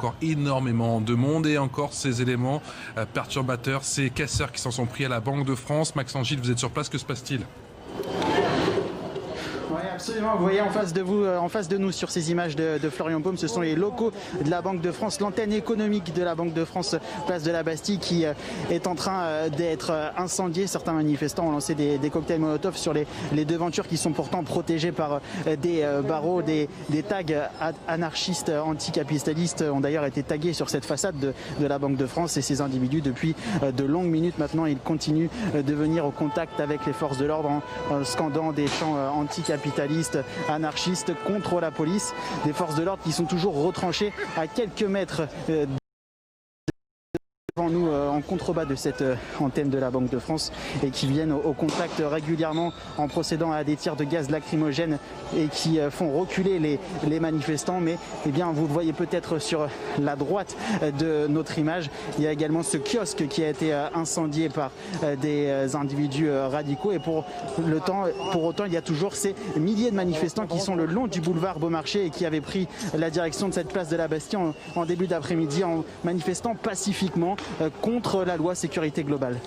encore énormément de monde et encore ces éléments perturbateurs, ces casseurs qui s'en sont pris à la Banque de France. Maxence Gilles, vous êtes sur place, que se passe-t-il ? Oui, absolument. Vous voyez en face de vous, en face de nous sur ces images de Florian Paume, ce sont les locaux de la Banque de France, l'antenne économique de la Banque de France, place de la Bastille, qui est en train d'être incendiée. Certains manifestants ont lancé des cocktails Molotov sur les devantures qui sont pourtant protégées par des barreaux, des tags anarchistes, anticapitalistes ont d'ailleurs été tagués sur cette façade de la Banque de France. Et ces individus, depuis de longues minutes maintenant, ils continuent de venir au contact avec les forces de l'ordre en scandant des chants anticapitalistes, anarchistes contre la police. Des forces de l'ordre qui sont toujours retranchées à quelques mètres devant nous en contrebas de cette antenne de la Banque de France et qui viennent au contact régulièrement en procédant à des tirs de gaz lacrymogène et qui font reculer les manifestants. Mais eh bien, vous le voyez peut-être sur la droite de notre image, il y a également ce kiosque qui a été incendié par des individus radicaux et pour autant il y a toujours ces milliers de manifestants qui sont le long du boulevard Beaumarchais et qui avaient pris la direction de cette place de la Bastille en début d'après-midi en manifestant pacifiquement contre la loi sécurité globale.